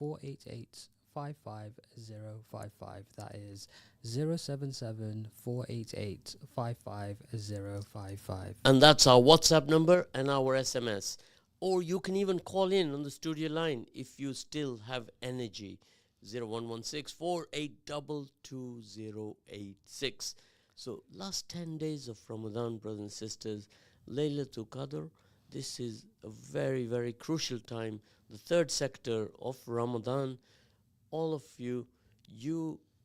488 55055. That is 077 488 55055. And that's our WhatsApp number and our SMS. Or you can even call in on the studio line if you still have energy. 0116 4822086. So last 10 days of Ramadan, brothers and sisters, Laylatul Qadr, this is a very, very crucial time. The third sector of Ramadan, all of you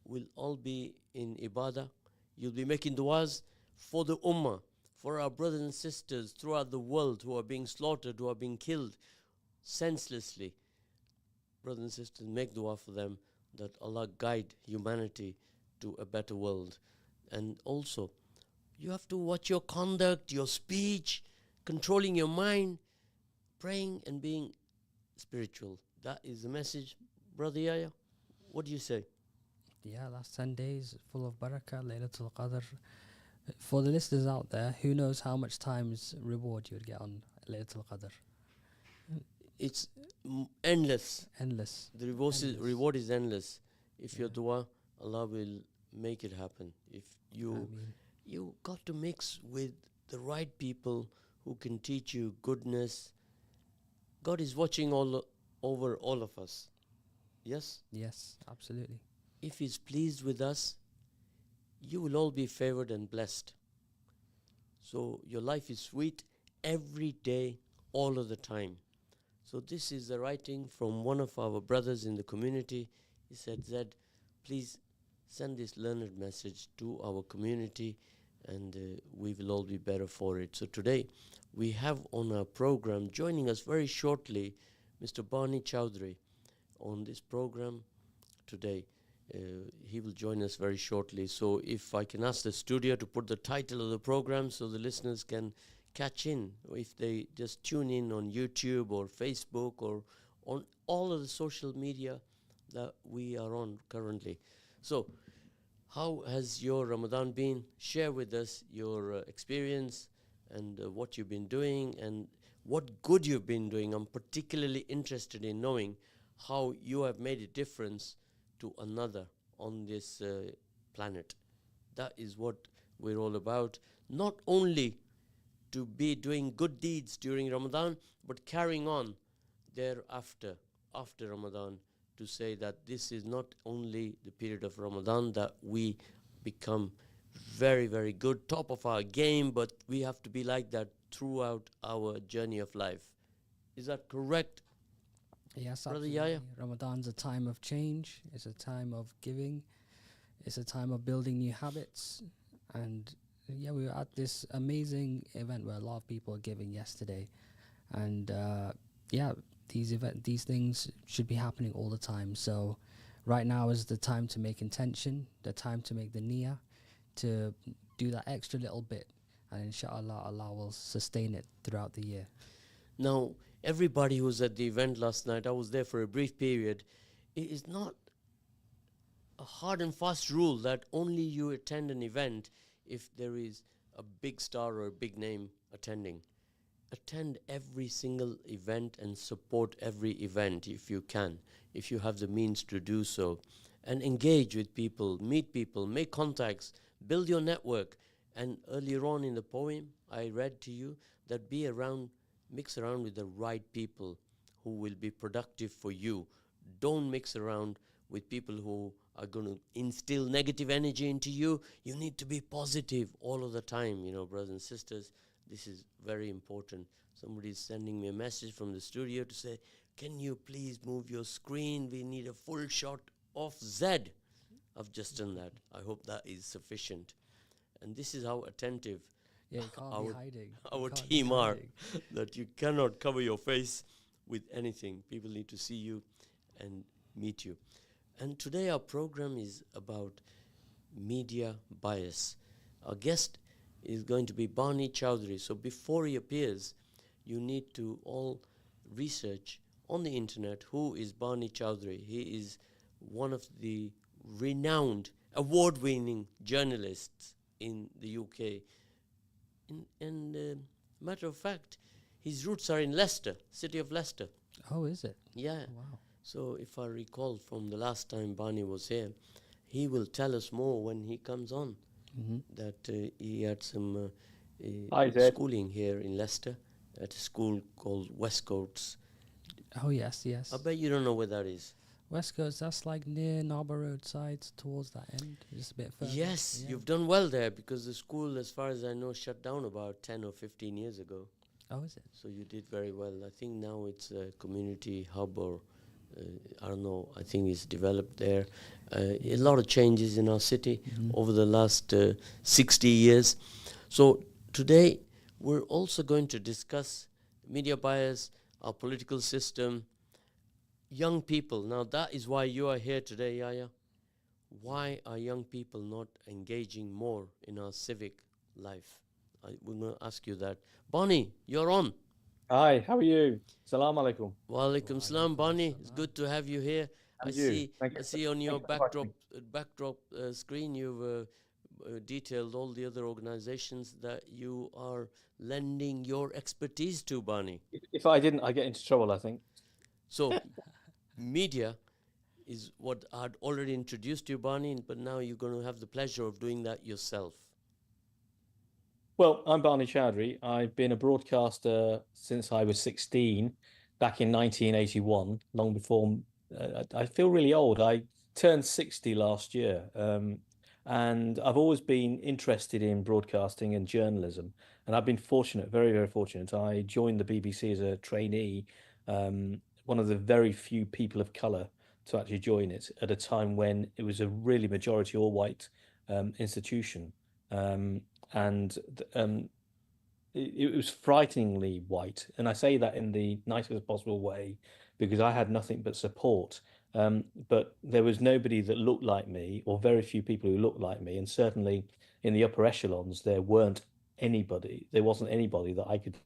will all be in ibadah. You'll be making du'as for the ummah, for our brothers and sisters throughout the world who are being slaughtered, who are being killed senselessly. Brothers and sisters, make dua for them that Allah guide humanity to a better world. And also, you have to watch your conduct, your speech, controlling your mind, praying and being spiritual. That is the message. Brother Yahya, what do you say? Yeah, last 10 days full of barakah, Laylatul Qadr. For the listeners out there, who knows how much times reward you would get on Laylatul Qadr? It's endless. Endless. The reward is endless. If your dua, Allah will make it happen. If you got to mix with the right people who can teach you goodness. God is watching over all of us. Yes? Yes, absolutely. If He's pleased with us, you will all be favored and blessed. So your life is sweet every day, all of the time. So this is the writing from one of our brothers in the community. He said, Zed, please send this learned message to our community and we will all be better for it. So today we have on our program, joining us very shortly, Mr. Bani Chowdhury on this program today. He will join us very shortly. So if I can ask the studio to put the title of the program so the listeners can catch in, if they just tune in on YouTube or Facebook or on all of the social media that we are on currently. So how has your Ramadan been? Share with us your experience and what you've been doing and what good you've been doing. I'm particularly interested in knowing how you have made a difference to another on this planet. That is what we're all about. Not only to be doing good deeds during Ramadan, but carrying on thereafter, after Ramadan, to say that this is not only the period of Ramadan that we become very, very good, top of our game, but we have to be like that throughout our journey of life. Is that correct? Yes, Brother absolutely. Yahya? Ramadan's a time of change. It's a time of giving. It's a time of building new habits. And yeah, we were at this amazing event where a lot of people are giving yesterday. And these things should be happening all the time. So right now is the time to make intention, the time to make the niyyah, to do that extra little bit. And inshallah, Allah will sustain it throughout the year. Now, everybody who was at the event last night, I was there for a brief period, it is not a hard and fast rule that only you attend an event if there is a big star or a big name attending. Attend every single event and support every event if you can, if you have the means to do so. And engage with people, meet people, make contacts, build your network. And earlier on in the poem, I read to you that mix around with the right people who will be productive for you. Don't mix around with people who are going to instill negative energy into you. You need to be positive all of the time, brothers and sisters. This is very important. Somebody is sending me a message from the studio to say, can you please move your screen? We need a full shot of Zed. I've just done that. I hope that is sufficient. And this is how attentive Yeah, you can't be hiding. our team are, that you cannot cover your face with anything. People need to see you and meet you. And today our program is about media bias. Our guest is going to be Bani Chowdhury. So before he appears, you need to all research on the internet who is Bani Chowdhury. He is one of the renowned, award-winning journalists in the UK. And matter of fact, his roots are in Leicester, city of Leicester. Oh, is it? Yeah. Wow. So if I recall from the last time Bani was here, he will tell us more when he comes on. Mm-hmm. That he had some Hi, Zed. schooling here in Leicester at a school called Westcoats. Oh yes, yes. I bet you don't know where that is. West Coast, that's like near Narber Road sides towards that end, just a bit further. Yes, Yeah. you've done well there because the school, as far as I know, shut down about 10 or 15 years ago. Oh, is it? So you did very well. I think now it's a community hub or I don't know, I think it's developed there. A lot of changes in our city over the last 60 years. So today we're also going to discuss media bias, our political system, young people. Now that is why you are here today, Yaya. Why are young people not engaging more in our civic life? We're going to ask you that. Bonnie, you're on. Hi, how are you? Salam alaikum. Walaikum salam, Bani. It's good to have you here. I And you. see. Thank I you. see on your Thank you for backdrop screen. You've detailed all the other organizations that you are lending your expertise to, Bani. If I didn't, I get into trouble, I think. So, media is what I'd already introduced you, Bani, but now you're going to have the pleasure of doing that yourself. Well, I'm Barney Chowdhury. I've been a broadcaster since I was 16, back in 1981, long before. I feel really old. I turned 60 last year. And I've always been interested in broadcasting and journalism. And I've been fortunate, very, very fortunate. I joined the BBC as a trainee, one of the very few people of colour to actually join it at a time when it was a really majority all-white institution. And it was frighteningly white. And I say that in the nicest possible way because I had nothing but support. But there was nobody that looked like me, or very few people who looked like me. And certainly in the upper echelons, there wasn't anybody that I could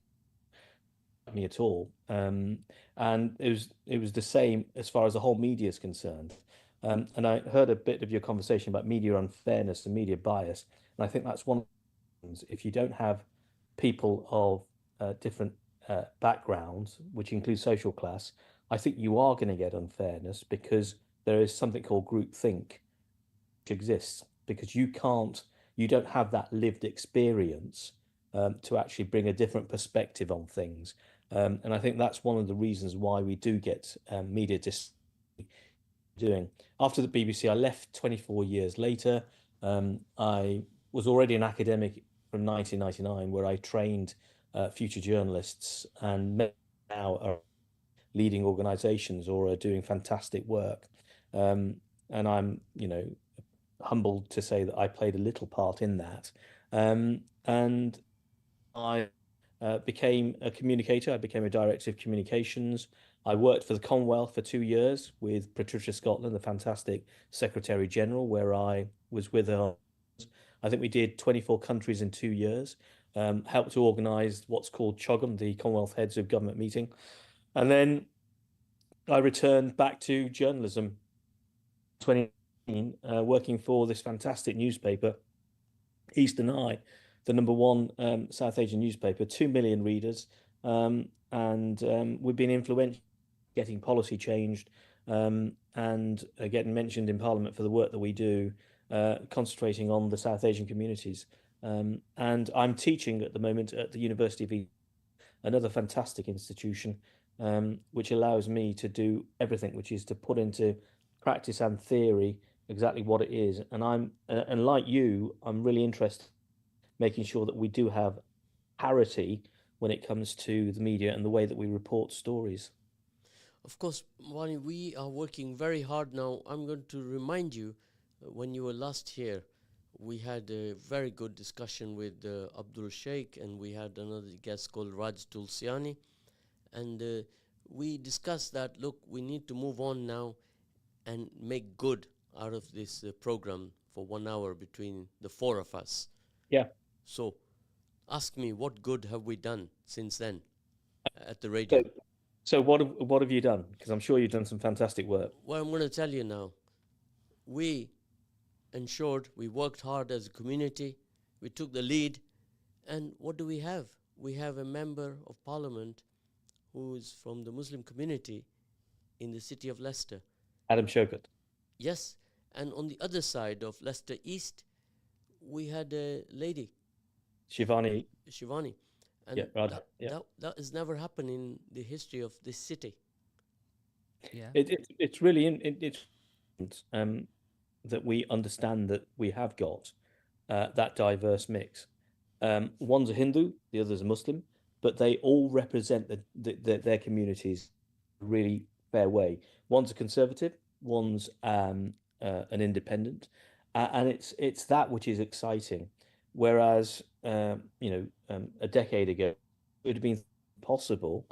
me at all. And it was the same as far as the whole media is concerned. And I heard a bit of your conversation about media unfairness and media bias. And I think that's one of the things. If you don't have people of different backgrounds, which includes social class, I think you are going to get unfairness because there is something called groupthink which exists because you don't have that lived experience to actually bring a different perspective on things. And I think that's one of the reasons why we do get media doing. After the BBC, I left 24 years later. I was already an academic from 1999, where I trained future journalists and now are leading organizations or are doing fantastic work. And I'm, humbled to say that I played a little part in that. And I became a communicator. I became a director of communications. I worked for the Commonwealth for 2 years with Patricia Scotland, the fantastic Secretary General, where I was with her. I think we did 24 countries in 2 years, helped to organise what's called CHOGM, the Commonwealth Heads of Government meeting. And then I returned back to journalism 2018, working for this fantastic newspaper, Eastern Eye, the #1 South Asian newspaper, 2 million readers. And we've been influential getting policy changed and getting mentioned in Parliament for the work that we do, concentrating on the South Asian communities. And I'm teaching at the moment at the University of East, another fantastic institution, which allows me to do everything, which is to put into practice and theory exactly what it is. And like you, I'm really interested in making sure that we do have parity when it comes to the media and the way that we report stories. Of course, Wani, we are working very hard now. I'm going to remind you, when you were last here, we had a very good discussion with Abdul Sheikh, and we had another guest called Raj Tulsiani. And we discussed that, look, we need to move on now and make good out of this program for 1 hour between the four of us. Yeah. So ask me, what good have we done since then at the radio? So what have you done? Because I'm sure you've done some fantastic work. Well, I'm going to tell you now. We ensured, we worked hard as a community, we took the lead, and what do we have? We have a member of parliament who is from the Muslim community, in the city of Leicester. Adam Shaukat. Yes, and on the other side of Leicester East, we had a lady, Shivani. Shivani, Yeah, and Radha. Yeah. that has never happened in the history of this city. Yeah. It's really it's that we understand that we have got that diverse mix. One's a Hindu, the other's a Muslim, but they all represent their communities in a really fair way. One's a conservative, one's an independent, and it's that which is exciting. Whereas a decade ago, it would have been possible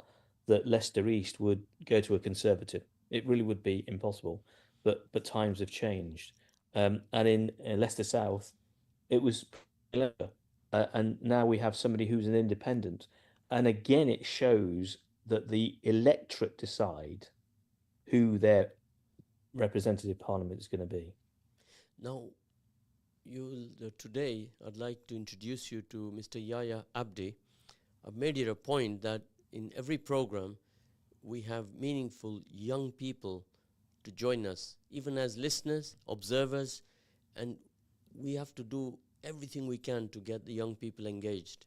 that Leicester East would go to a conservative. It really would be impossible. But times have changed, and in Leicester South, it was and now we have somebody who's an independent, and again it shows that the electorate decide who their representative parliament is going to be. Now, today I'd like to introduce you to Mr. Yahya Abdi. I've made it a point that in every program we have meaningful young people to join us, even as listeners, observers, and we have to do everything we can to get the young people engaged.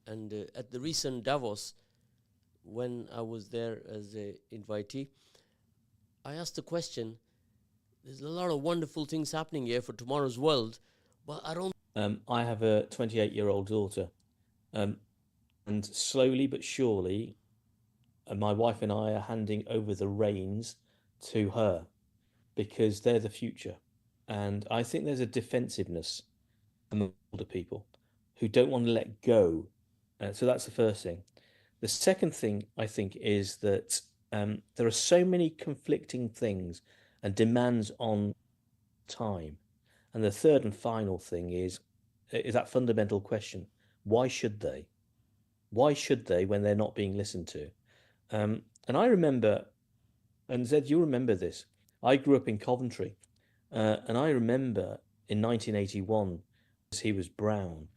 And at the recent Davos, when I was there as an invitee, I asked the question, there's a lot of wonderful things happening here for tomorrow's world, but I don't... I have a 28-year-old daughter, and slowly but surely, my wife and I are handing over the reins to her because they're the future. And I think there's a defensiveness among older people who don't want to let go. So that's the first thing. The second thing I think is that there are so many conflicting things and demands on time. And the third and final thing is that fundamental question: why should they? Why should they when they're not being listened to? And I remember, and Zed, you remember this. I grew up in Coventry, and I remember in 1981, he was brown,